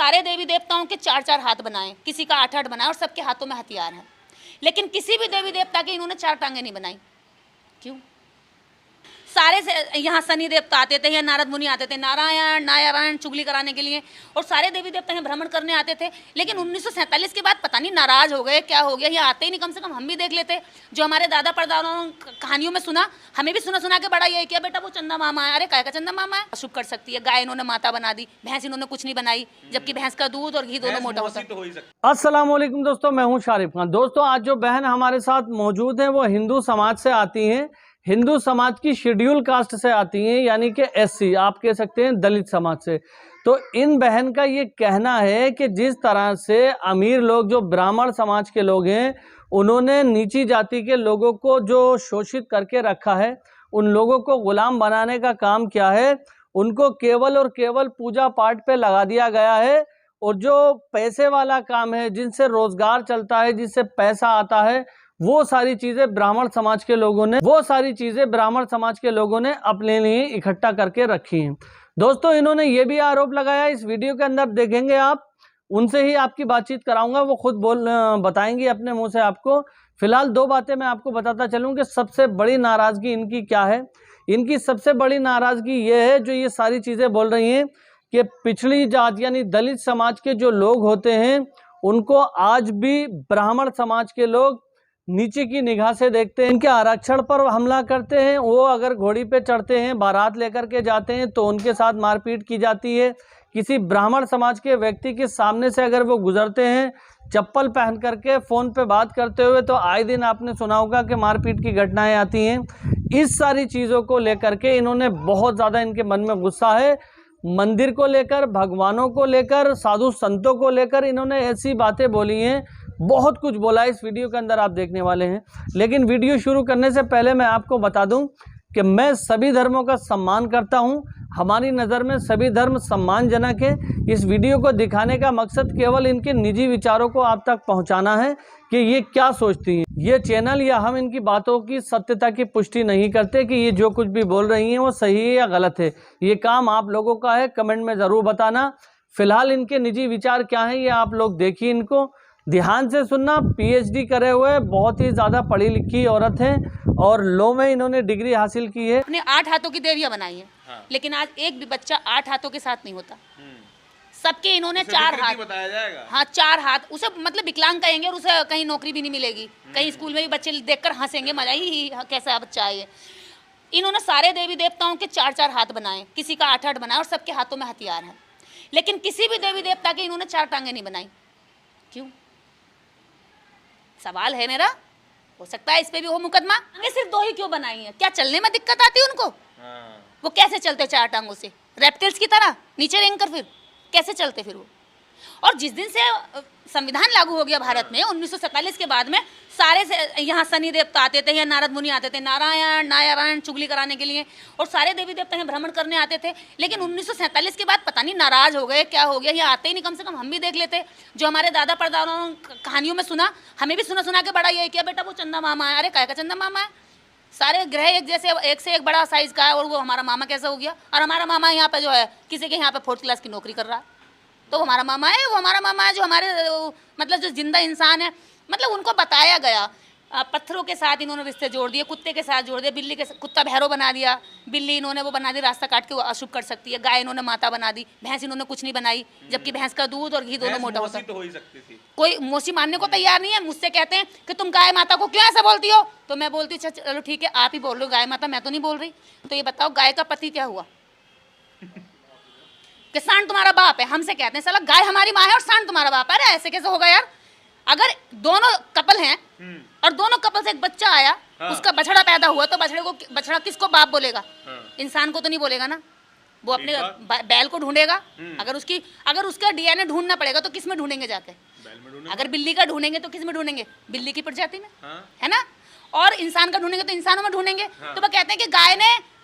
सारे देवी देवताओं के 4-4 हाथ बनाए, किसी का 8-8 बनाया और सबके हाथों में हथियार है। लेकिन किसी भी देवी देवता के इन्होंने 4 टांगे नहीं बनाई। क्यों? सारे से यहाँ शनि देवता आते थे, या नारद मुनि आते थे, नारायण नारायण चुगली कराने के लिए, और सारे देवी देवता यहाँ भ्रमण करने आते थे। लेकिन 1947 के बाद पता नहीं नाराज हो गए, क्या हो गया, यहाँ आते ही नहीं। कम से कम हम भी देख लेते। जो हमारे दादा परदादाओं कहानियों में सुना, हमें भी सुना के बड़ा यही किया, बेटा वो चंदा मामा है। अरे काय का चंदा मामा है? अशुभ कर सकती है। गाय इन्होंने माता बना दी, भैंस इन्होंने कुछ नहीं बनाई, जबकि भैंस का दूध और घी दोनों मोटा होता है। अस्सलाम वालेकुम दोस्तों, मैं हूं शारिफ खान। दोस्तों, आज जो बहन हमारे साथ मौजूद है वो हिंदू समाज से आती हैं। हिंदू समाज की शेड्यूल कास्ट से आती हैं, यानी कि एससी, आप कह सकते हैं दलित समाज से। तो इन बहन का ये कहना है कि जिस तरह से अमीर लोग, जो ब्राह्मण समाज के लोग हैं, उन्होंने नीची जाति के लोगों को जो शोषित करके रखा है, उन लोगों को गुलाम बनाने का काम किया है। उनको केवल और केवल पूजा पाठ पे लगा दिया गया है, और जो पैसे वाला काम है, जिनसे रोजगार चलता है, जिससे पैसा आता है, वो सारी चीजें ब्राह्मण समाज के लोगों ने अपने लिए इकट्ठा करके रखी हैं। दोस्तों, इन्होंने ये भी आरोप लगाया, इस वीडियो के अंदर देखेंगे आप, उनसे ही आपकी बातचीत कराऊंगा, वो खुद बताएंगी अपने मुंह से आपको। फिलहाल 2 बातें मैं आपको बताता चलूं कि सबसे बड़ी नाराजगी इनकी क्या है। इनकी सबसे बड़ी नाराजगी ये है, जो ये सारी चीजें बोल रही हैं कि पिछड़ी जात यानी दलित समाज के जो लोग होते हैं, उनको आज भी ब्राह्मण समाज के लोग नीचे की निगाह से देखते हैं। इनके आरक्षण पर हमला करते हैं। वो अगर घोड़ी पे चढ़ते हैं, बारात लेकर के जाते हैं, तो उनके साथ मारपीट की जाती है। किसी ब्राह्मण समाज के व्यक्ति के सामने से अगर वो गुजरते हैं चप्पल पहन करके, फोन पे बात करते हुए, तो आए दिन आपने सुना होगा कि मारपीट की घटनाएं आती हैं। इस सारी चीज़ों को लेकर के इन्होंने बहुत ज़्यादा, इनके मन में गुस्सा है। मंदिर को लेकर, भगवानों को लेकर, साधु संतों को लेकर इन्होंने ऐसी बातें बोली हैं, बहुत कुछ बोला है। इस वीडियो के अंदर आप देखने वाले हैं। लेकिन वीडियो शुरू करने से पहले मैं आपको बता दूं कि मैं सभी धर्मों का सम्मान करता हूं। हमारी नज़र में सभी धर्म सम्मानजनक है। इस वीडियो को दिखाने का मकसद केवल इनके निजी विचारों को आप तक पहुंचाना है कि ये क्या सोचती हैं। ये चैनल या हम इनकी बातों की सत्यता की पुष्टि नहीं करते कि ये जो कुछ भी बोल रही हैं वो सही है या गलत है। ये काम आप लोगों का है, कमेंट में ज़रूर बताना। फिलहाल इनके निजी विचार क्या हैं, ये आप लोग देखिए, इनको ध्यान से सुनना। पीएचडी करे हुए, बहुत ही ज़्यादा पढ़ी लिखी औरत हैं, और लॉ में इन्होंने डिग्री हासिल की है। अपने 8 हाथों की देवियां बनाई हैं। हाँ। लेकिन आज एक भी बच्चा 8 हाथों के साथ नहीं होता। सबके इन्होंने 4 हाथ बताया जाएगा। हाँ, 4 हाथ। उसे मतलब विकलांग कहेंगे, और उसे कहीं नौकरी भी नहीं मिलेगी। कहीं स्कूल में भी बच्चे देखकर हंसेंगे, मजा ही कैसा बच्चा है ये। इन्होंने सारे देवी देवताओं के 4-4 हाथ बनाए, किसी का 8-8 बनाया, और सबके हाथों में हथियार है। लेकिन किसी भी देवी देवता के इन्होंने 4 टांगे नहीं बनाई। क्यों? सवाल है मेरा। हो सकता है इस पे भी हो मुकदमा। ये सिर्फ 2 ही क्यों बनाई है? क्या चलने में दिक्कत आती है उनको? वो कैसे चलते 4 टांगों से? रेप्टिल्स की तरह नीचे रेंग कर फिर कैसे चलते फिर वो? और जिस दिन से संविधान लागू हो गया भारत में 1947 के बाद में, सारे से यहाँ शनि देवता आते थे, या नारद मुनि आते थे, नारायण नारायण चुगली कराने के लिए, और सारे देवी देवता यहाँ भ्रमण करने आते थे। लेकिन 1947 के बाद पता नहीं नाराज हो गए, क्या हो गया, यहाँ आते ही नहीं। कम से कम हम भी देख लेते। जो हमारे दादा परदादाओं कहानियों में सुना, हमें भी सुना के बड़ा यही किया, बेटा वो चंदा मामा है। अरे काय का चंदा मामा है? सारे ग्रह एक जैसे, एक से एक बड़ा साइज का है, और वो हमारा मामा कैसा हो गया? और हमारा मामा यहाँ पे जो है, किसी के यहाँ पे 4th क्लास की नौकरी कर रहा है, तो हमारा मामा है। वो हमारा मामा है जो हमारे मतलब जो जिंदा इंसान है। मतलब उनको बताया गया, पत्थरों के साथ इन्होंने रिश्ते जोड़ दिए, कुत्ते के साथ जोड़ दिए, बिल्ली के, कुत्ता भैरव बना दिया, बिल्ली इन्होंने वो बना दी रास्ता काट के वो अशुभ कर सकती है, गाय इन्होंने माता बना दी, भैंस इन्होंने कुछ नहीं बनाई, जबकि भैंस का दूध और घी दोनों मोटा होता है। तो हो ही सकती थी। कोई मौसी मानने को तैयार नहीं है। मुझसे कहते हैं कि तुम गाय माता को क्यों ऐसा बोलती हो? तो मैं बोलती हूँ चलो ठीक है, आप ही बोल रहे हो गाय माता, मैं तो नहीं बोल रही। तो ये बताओ, गाय का पति क्या हुआ? कि सांड तुम्हारा बाप है। हमसे कहते हैं साला गाय हमारी माँ है और सांड तुम्हारा बाप है। अरे ऐसे कैसे होगा यार? अगर दोनों कपल हैं और दोनों कपल से एक बच्चा आया, हाँ। उसका बछड़ा पैदा हुआ, तो बछड़ा किसको बाप बोलेगा? हाँ। इंसान को तो नहीं बोलेगा ना। वो अपने बैल को ढूंढेगा। अगर उसका डीएनए ढूंढना पड़ेगा तो किस में ढूंढेंगे जाके? अगर बिल्ली का ढूंढेंगे तो किस में ढूंढेंगे? बिल्ली की प्रजाति में। हाँ। है ना? और इंसान का ढूंढेंगे तो इंसानों में ढूंढेंगे। हाँ। तो वो कहते हैं कि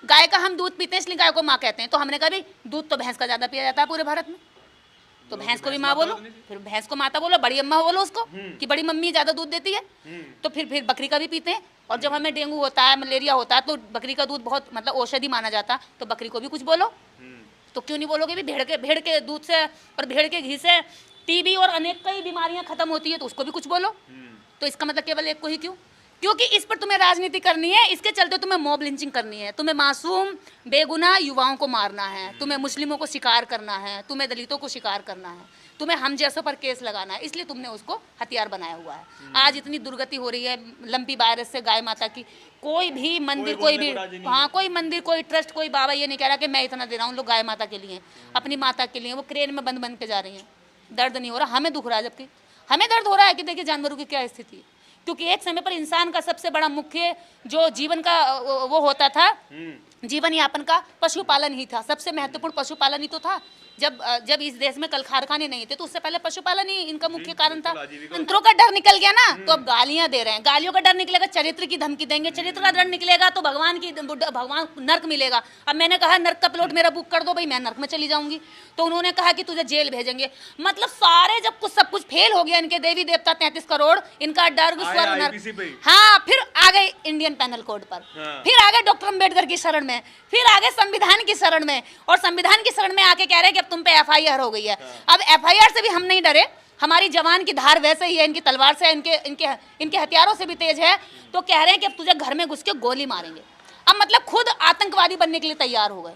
गाय का हम दूध पीते हैं इसलिए गाय को माँ कहते हैं। तो हमने कहा भी दूध तो भैंस का ज्यादा पिया जाता है पूरे भारत में, तो भैंस को भी माँ बोलो, फिर भैंस को माता बोलो, बड़ी अम्मा बोलो उसको कि बड़ी मम्मी ज्यादा दूध देती है। तो फिर बकरी का भी पीते हैं। और जब हमें डेंगू होता है, मलेरिया होता है, तो बकरी का दूध बहुत मतलब औषधि माना जाता है, तो बकरी को भी कुछ बोलो। तो क्यों नहीं बोलोगे भी भेड़ के दूध से और भेड़ के घी से टीबी और अनेक कई बीमारियां खत्म होती है, तो उसको भी कुछ बोलो। तो इसका मतलब केवल एक को ही क्यों? क्योंकि इस पर तुम्हें राजनीति करनी है, इसके चलते तुम्हें मॉब लिंचिंग करनी है, तुम्हें मासूम बेगुनाह युवाओं को मारना है, तुम्हें मुस्लिमों को शिकार करना है, तुम्हें दलितों को शिकार करना है, तुम्हें हम जैसों पर केस लगाना है, इसलिए तुमने उसको हथियार बनाया हुआ है। आज इतनी दुर्गति हो रही है लंपी वायरस से गाय माता की, कोई भी मंदिर कोई भी कोई मंदिर कोई ट्रस्ट कोई बाबा ये नहीं कह रहा कि मैं इतना दे रहा हूँ, लोग गाय माता के लिए अपनी माता के लिए वो क्रेन में बंद के जा रही हैं, दर्द नहीं हो रहा, हमें दुख रहा है, जबकि हमें दर्द हो रहा है कि देखिए जानवरों की क्या स्थिति है। क्योंकि एक समय पर इंसान का सबसे बड़ा मुख्य जो जीवन का वो होता था, जीवन यापन का पशुपालन ही था, सबसे महत्वपूर्ण पशुपालन ही तो था। जब इस देश में कल कारखाने नहीं थे तो उससे पहले पशुपालन ही इनका मुख्य कारण था। यंत्रों का डर निकल गया ना, तो अब गालियां दे रहे हैं, गालियों का डर निकलेगा, चरित्र की धमकी देंगे, चरित्र का डर निकलेगा तो भगवान नर्क मिलेगा। अब मैंने कहा नर्क का प्लॉट मेरा बुक कर दो भाई, मैं नर्क में चली जाऊंगी, तो उन्होंने कहा कि तुझे जेल भेजेंगे। मतलब सारे जब सब कुछ फेल हो गया, इनके देवी देवता 33 करोड़, इनका डर स्वर्ग नर्क, हाँ, फिर आ गए इंडियन पैनल कोड पर, फिर आ गए डॉक्टर अम्बेडकर की शरण में, फिर आ गए संविधान की शरण में, और संविधान की शरण में आके कह रहे हैं कि अब तुम पे एफआईआर हो गई है। अब एफआईआर से भी हम नहीं डरे, हमारी जवान की धार वैसे ही है, इनकी तलवार से, इनके हथियारों से भी तेज है, तो कह रहे हैं कि अब तुझे घर में घुस के गोली मारेंगे। अब मतलब खुद आतंकवादी बनने के लिए तैयार हो गए,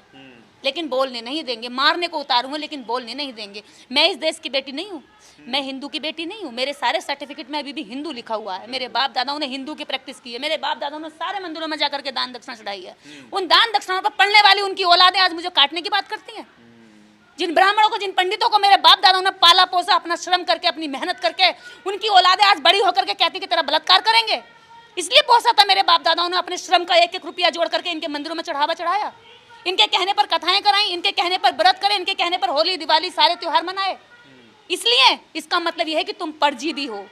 लेकिन बोलने नहीं देंगे। मारने को उतारूंगा लेकिन बोलने नहीं देंगे। मैं इस देश की बेटी नहीं हूँ, मैं हिंदू की बेटी नहीं हूँ, मेरे सारे सर्टिफिकेट में अभी भी हिंदू लिखा हुआ है। मेरे बाप दादाओं ने हिंदू की प्रैक्टिस की है, मेरे बाप दादाओं ने सारे मंदिरों में जाकर के दान दक्षिणा चढ़ाई है। उन दान दक्षिणाओं पर पढ़ने वाली उनकी औलादें आज मुझे काटने की बात करती हैं। जिन ब्राह्मणों को, जिन पंडितों को मेरे बाप दादाओं ने पाला पोसा, अपना श्रम करके, अपनी मेहनत करके, उनकी औलादें आज बड़ी होकर के कहती कि तेरा बलात्कार करेंगे। इसलिए पोसा था मेरे बाप दादाओं ने, अपने श्रम का एक एक रुपया जोड़ करके इनके मंदिरों में चढ़ावा चढ़ाया, इनके कहने पर कथाएं कराई, इनके कहने पर व्रत करें, इनके कहने पर होली दिवाली सारे त्योहार मनाए। इसलिए इसका मतलब यह है कि तुम परजीवी हो,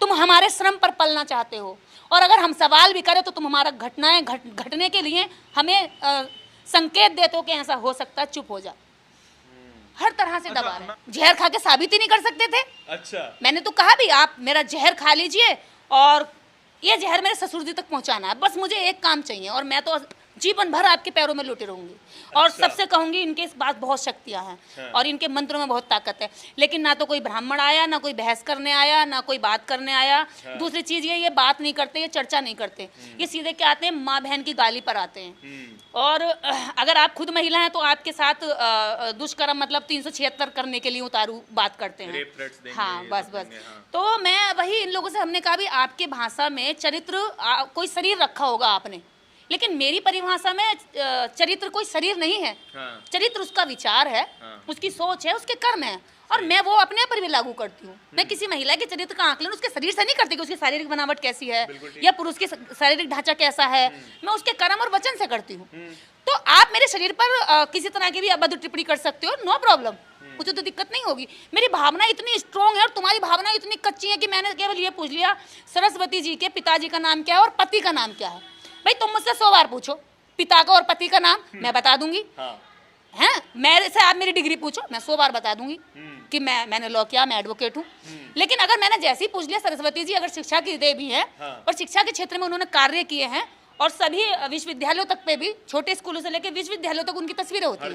तुम हमारे श्रम पर पलना चाहते हो, और अगर हम सवाल भी करें तो तुम हमारा घटनाएं घटने के लिए हमें संकेत देते हो कि ऐसा हो सकता है, चुप हो जा। हर तरह से दबा रहे हैं। जहर खा के साबित ही नहीं कर सकते थे। अच्छा, मैंने तो कहा भी आप मेरा जहर खा लीजिए और ये जहर मेरे ससुर जी तक पहुंचाना है, बस मुझे एक काम चाहिए, और मैं तो जीवन भर आपके पैरों में लुटी रहूंगी। और सबसे कहूंगी इनके इस बात बहुत शक्तियां हैं और इनके मंत्रों में बहुत ताकत है। लेकिन ना तो कोई ब्राह्मण आया, ना कोई बहस करने आया, ना कोई बात करने आया। दूसरी चीज ये बात नहीं करते, ये चर्चा नहीं करते, ये सीधे क्या आते हैं, माँ बहन की गाली पर आते हैं। और अगर आप खुद महिला हैं तो आपके साथ दुष्कर्म मतलब 376 करने के लिए उतारू बात करते हैं। हाँ, बस। तो मैं वही इन लोगों से हमने कहा भी आपके भाषा में चरित्र कोई शरीर रखा होगा आपने, लेकिन मेरी परिभाषा में चरित्र कोई शरीर नहीं है। चरित्र उसका विचार है, उसकी सोच है, उसके कर्म है, और मैं वो अपने पर भी लागू करती हूँ। मैं किसी महिला के चरित्र का आकलन उसके शरीर से नहीं करती कि उसकी शारीरिक बनावट कैसी है या पुरुष की शारीरिक ढांचा कैसा है, मैं उसके कर्म और वचन से करती हूँ। तो आप मेरे शरीर पर किसी तरह की भी अभद्र टिप्पणी कर सकते हो, नो प्रॉब्लम, मुझे तो दिक्कत नहीं होगी। मेरी भावना इतनी स्ट्रॉन्ग है और तुम्हारी भावना इतनी कच्ची है कि मैंने केवल ये पूछ लिया सरस्वती जी के पिताजी का नाम क्या है और पति का नाम क्या है। भाई तुम मुझसे 100 बार पूछो पिता का और पति का नाम, मैं बता दूंगी। हैं, मेरे से आप मेरी डिग्री पूछो, मैं 100 बार बता दूंगी कि मैंने लॉ किया, मैं एडवोकेट हूँ। लेकिन अगर मैंने जैसे ही पूछ लिया सरस्वती जी अगर शिक्षा की देवी है और शिक्षा के क्षेत्र में उन्होंने कार्य किए हैं, और सभी विश्वविद्यालयों तक पे भी, छोटे स्कूलों से लेकर विश्वविद्यालयों तक उनकी तस्वीरें होती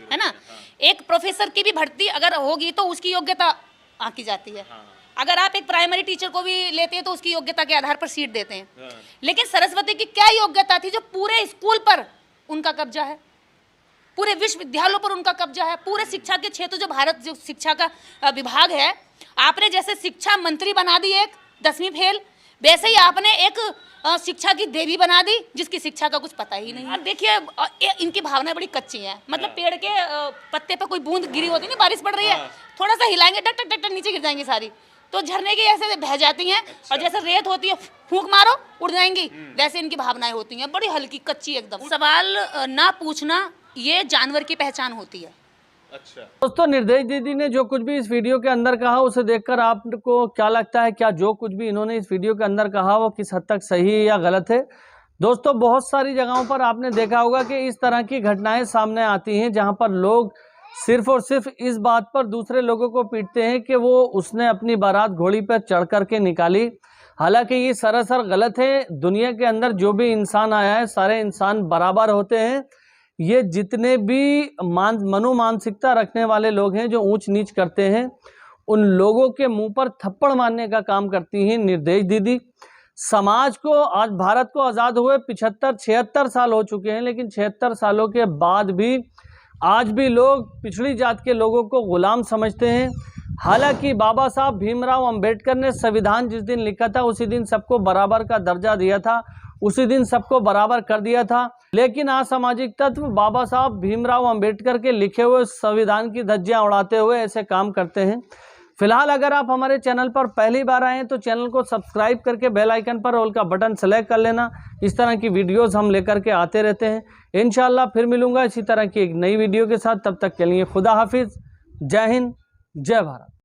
है ना। एक प्रोफेसर की भी भर्ती अगर होगी तो उसकी योग्यता आंकी जाती है। अगर आप एक प्राइमरी टीचर को भी लेते हैं तो उसकी योग्यता के आधार पर सीट देते हैं। लेकिन सरस्वती की क्या योग्यता थी जो पूरे स्कूल पर उनका कब्जा है, पूरे विश्वविद्यालयों पर उनका कब्जा है, पूरे शिक्षा के क्षेत्र जो भारत जो शिक्षा का विभाग है, आपने जैसे शिक्षा मंत्री बना दी एक 10वीं फेल, वैसे ही आपने एक शिक्षा की देवी बना दी जिसकी शिक्षा का कुछ पता ही नहीं। अब देखिए इनकी भावनाएं बड़ी कच्ची हैं। मतलब पेड़ के पत्ते पर कोई बूंद गिरी होती है ना, बारिश पड़ रही है, थोड़ा सा हिलाएंगे टक टक टक नीचे गिर जाएंगी सारी, तो झरने की ऐसे बह जाती हैं। और जैसे रेत होती है फूंक मारो उड़ जाएंगी, वैसे इनकी भावनाएं होती हैं, बड़ी हल्की कच्ची एकदम। सवाल ना पूछना ये जानवर की पहचान होती है। अच्छा दोस्तों, निर्देश दीदी ने जो कुछ भी इस वीडियो के अंदर कहा उसे देखकर आपको क्या लगता है, क्या जो कुछ भी इन्होंने इस वीडियो के अंदर कहा वो किस हद तक सही है या गलत है? दोस्तों, बहुत सारी जगहों पर आपने देखा होगा कि इस तरह की घटनाएं सामने आती हैं जहां पर लोग सिर्फ और सिर्फ इस बात पर दूसरे लोगों को पीटते हैं कि वो उसने अपनी बारात घोड़ी पर चढ़ करके निकाली। हालांकि ये सरासर गलत है। दुनिया के अंदर जो भी इंसान आया है सारे इंसान बराबर होते हैं। ये जितने भी मनु मानसिकता रखने वाले लोग हैं, जो ऊंच नीच करते हैं, उन लोगों के मुंह पर थप्पड़ मारने का काम करती हैं निर्दयी दीदी। समाज को, आज भारत को आज़ाद हुए 75-76 साल हो चुके हैं, लेकिन 76 सालों के बाद भी आज भी लोग पिछड़ी जात के लोगों को गुलाम समझते हैं। हालांकि बाबा साहब भीमराव अंबेडकर ने संविधान जिस दिन लिखा था उसी दिन सबको बराबर का दर्जा दिया था, उसी दिन सबको बराबर कर दिया था। लेकिन असामाजिक तत्व बाबा साहब भीमराव अंबेडकर के लिखे हुए संविधान की धज्जियां उड़ाते हुए ऐसे काम करते हैं। फिलहाल अगर आप हमारे चैनल पर पहली बार आए हैं तो चैनल को सब्सक्राइब करके बेल आइकन पर ऑल का बटन सेलेक्ट कर लेना। इस तरह की वीडियोस हम लेकर के आते रहते हैं। इंशाल्लाह फिर मिलूंगा इसी तरह की एक नई वीडियो के साथ। तब तक के लिए खुदा हाफिज, जय हिंद, जय भारत।